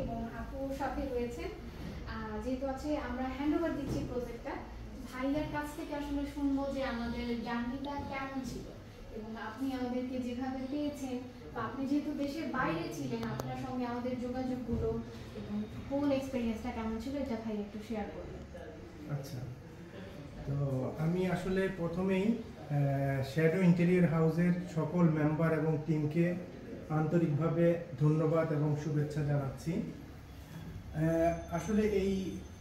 এবং আপুর সাথে রয়েছেন। যেহেতু আছে আমরা হ্যান্ডওভার দিচ্ছি প্রজেক্টটা, ভাইয়ার কাছ থেকে আসলে শুনবো যে আমাদের জার্নিটা কেমন ছিল এবং আপনি আমাদেরকে যেভাবে পেয়েছেন, বা আপনি যেহেতু দেশের বাইরে ছিলেন আপনার সঙ্গে আমাদের যোগাযোগগুলো এবং হোল এক্সপেরিয়েন্সটা কেমন ছিল এটা ভাই একটু শেয়ার করবেন। আচ্ছা, তো আমি আসলে প্রথমেই শ্যাডো ইন্টেরিয়র হাউসের সকল মেম্বার এবং টিমকে আন্তরিকভাবে ধন্যবাদ এবং শুভেচ্ছা জানাচ্ছি। আসলে এই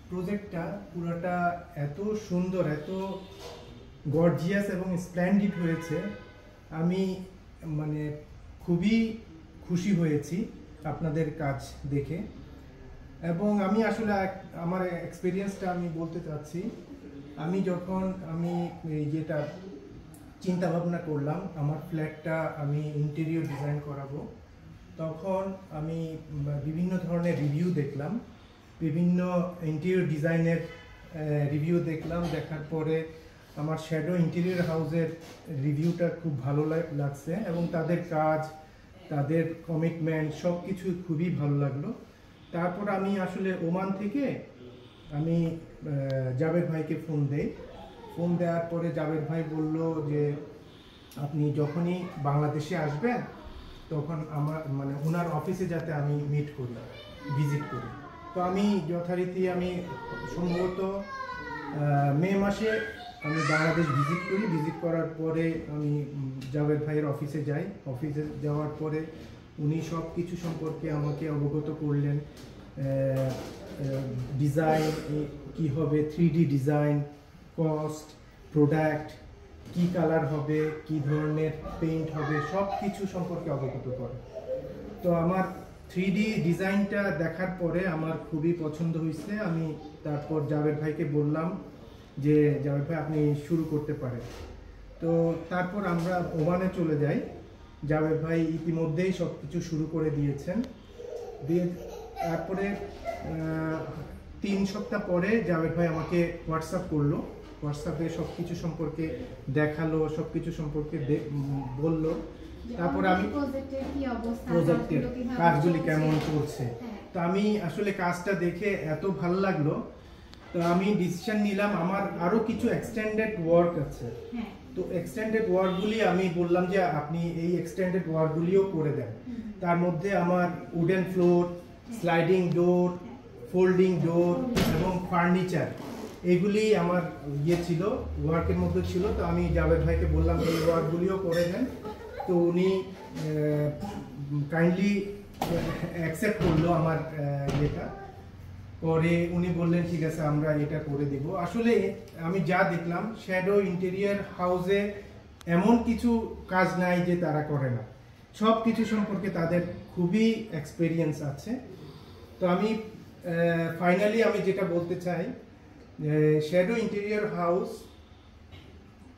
প্রজেক্টটা পুরোটা এত সুন্দর, এত গর্জিয়াস এবং স্প্লেন্ডিড হয়েছে, আমি মানে খুবই খুশি হয়েছি আপনাদের কাজ দেখে। এবং আমি আসলে আমার এক্সপিরিয়েন্সটা আমি বলতে চাচ্ছি। আমি যখন যেটা চিন্তা ভাবনা করলাম আমার ফ্ল্যাটটা আমি ইন্টেরিয়র ডিজাইন করাবো, তখন আমি বিভিন্ন ধরনের রিভিউ দেখলাম, বিভিন্ন ইন্টেরিয়র ডিজাইনের রিভিউ দেখলাম। দেখার পরে আমার শ্যাডো ইন্টেরিয়র হাউসের রিভিউটা খুব ভালো লাগছে এবং তাদের কাজ, তাদের কমিটমেন্ট সব কিছু খুবই ভালো লাগলো। তারপর আমি আসলে ওমান থেকে আমি জাবের ভাইকে ফোন দেই। ফোন দেওয়ার পরে জাবের ভাই বলল যে আপনি যখনই বাংলাদেশে আসবেন তখন আমার ওনার অফিসে যাতে আমি মিট করি, ভিজিট করি। তো আমি যথারীতি আমি সম্ভবত মে মাসে আমি বাংলাদেশ ভিজিট করি। ভিজিট করার পরে আমি জাবের ভাইয়ের অফিসে যাই। অফিসে যাওয়ার পরে উনি সব কিছু সম্পর্কে আমাকে অবগত করলেন। ডিজাইন কি হবে, 3D ডিজাইন, কস্ট, প্রোডাক্ট, কি কালার হবে, কি ধরনের পেইন্ট হবে, সব কিছু সম্পর্কে অবগত করে। তো আমার 3D ডিজাইনটা দেখার পরে আমার খুবই পছন্দ হয়েছে। আমি তারপর জাবেদ ভাইকে বললাম যে জাবেদ ভাই আপনি শুরু করতে পারেন। তো তারপর আমরা ওমানে চলে যাই। জাবেদ ভাই ইতিমধ্যেই সব কিছু শুরু করে দিয়েছেন। তারপরে 3 সপ্তাহ পরে জাবেদ ভাই আমাকে হোয়াটসঅ্যাপ করলো। হোয়াটসঅ্যাপে সব কিছু সম্পর্কে দেখালো, সব কিছু সম্পর্কে বললো। তারপর আমি প্রজেক্টের কাজগুলি কেমন চলছে, তো আমি আসলে কাজটা দেখে এত ভালো লাগলো। তো আমি ডিসিশন নিলাম আমার আরো কিছু এক্সটেন্ডেড ওয়ার্ক আছে। তো এক্সটেন্ডেড ওয়ার্কগুলি আমি বললাম যে আপনি এই এক্সটেন্ডেড ওয়ার্কগুলিও করে দেন। তার মধ্যে আমার wooden floor, sliding door, folding ডোর এবং ফার্নিচার, এগুলি আমার ছিল, ওয়ার্কের মধ্যে ছিল। তো আমি জাবেদ ভাইকে বললাম এই ওয়ার্কগুলিও করে দেন। তো উনি কাইন্ডলি অ্যাকসেপ্ট করলো আমার ইয়েটা। পরে উনি বললেন ঠিক আছে আমরা এটা করে দেব। আসলে আমি যা দেখলাম শ্যাডো ইন্টেরিয়র হাউসে এমন কিছু কাজ নাই যে তারা করে না, সব কিছু সম্পর্কে তাদের খুবই এক্সপেরিয়েন্স আছে। তো আমি ফাইনালি আমি যেটা বলতে চাই, শ্যাডো ইন্টেরিয়র হাউস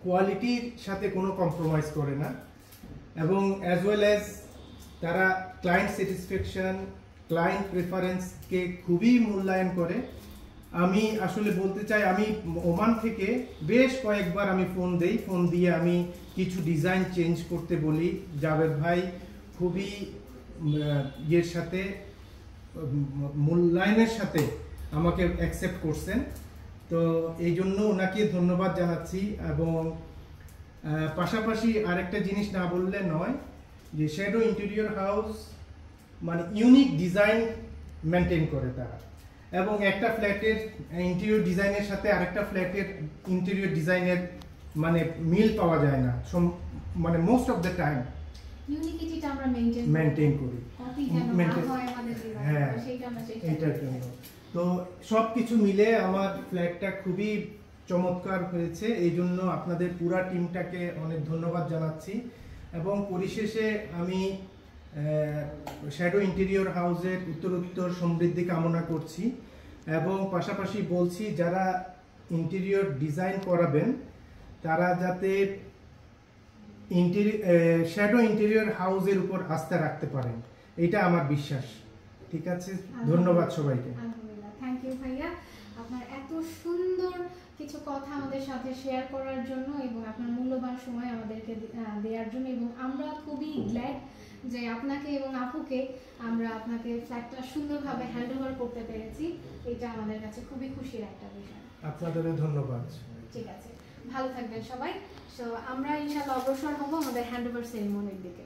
কোয়ালিটির সাথে কোনো কম্প্রোমাইজ করে না এবং অ্যাজ ওয়েল অ্যাজ তারা ক্লায়েন্ট স্যাটিসফ্যাকশন, ক্লায়েন্ট প্রেফারেন্সকে খুবই মূল্যায়ন করে। আমি আসলে বলতে চাই আমি ওমান থেকে বেশ কয়েকবার আমি ফোন দেই, ফোন দিয়ে আমি কিছু ডিজাইন চেঞ্জ করতে বলি। জাবেদ ভাই খুবই ইয়ের সাথে, মূল্যায়নের সাথে আমাকে অ্যাকসেপ্ট করছেন। তো এই জন্য ওনাকে ধন্যবাদ জানাচ্ছি। এবং পাশাপাশি আরেকটা জিনিস না বললে নয় যে shadow interior house unique design maintain করে তারা, এবং একটা ফ্ল্যাটের ইন্টেরিয়র ডিজাইনের সাথে আরেকটা ফ্ল্যাটের ইন্টেরিয়র ডিজাইনের মিল পাওয়া যায় না। মোস্ট অফ দ্য টাইম ইউনিকিটিটা আমরা মেনটেন করি। হ্যাঁ, এইটার জন্য। তো সব কিছু মিলে আমার ফ্ল্যাটটা খুবই চমৎকার হয়েছে। এই জন্য আপনাদের পুরা টিমটাকে অনেক ধন্যবাদ জানাচ্ছি। এবং পরিশেষে আমি শ্যাডো ইন্টেরিয়র হাউসের উত্তরোত্তর সমৃদ্ধি কামনা করছি এবং পাশাপাশি বলছি যারা ইন্টেরিয়র ডিজাইন করাবেন তারা যাতে শ্যাডো ইন্টেরিয়র হাউসের উপর আস্থা রাখতে পারেন, এটা আমার বিশ্বাস। ঠিক আছে, ধন্যবাদ সবাইকে। থ্যাংক ইউ ভাইয়া, আপনার এত সুন্দর কিছু কথা আমাদের সাথে শেয়ার করার জন্য এবং আপনার মূল্যবান সময় আমাদেরকে দেওয়ার জন্য। এবং আমরা খুবই গ্ল্যাড যে আপনাকে এবং আপুকে আমরা আপনাকে ফ্ল্যাটটা সুন্দরভাবে হ্যান্ড ওভার করতে পেরেছি। এটা আমাদের কাছে খুবই খুশির একটা বিষয়। আপনাদেরও ধন্যবাদ। ঠিক আছে, ভালো থাকবেন সবাই। সো আমরা ইনশাআল্লাহ অগ্রসর হব আমাদের হ্যান্ড ওভার সেরিমনির দিকে।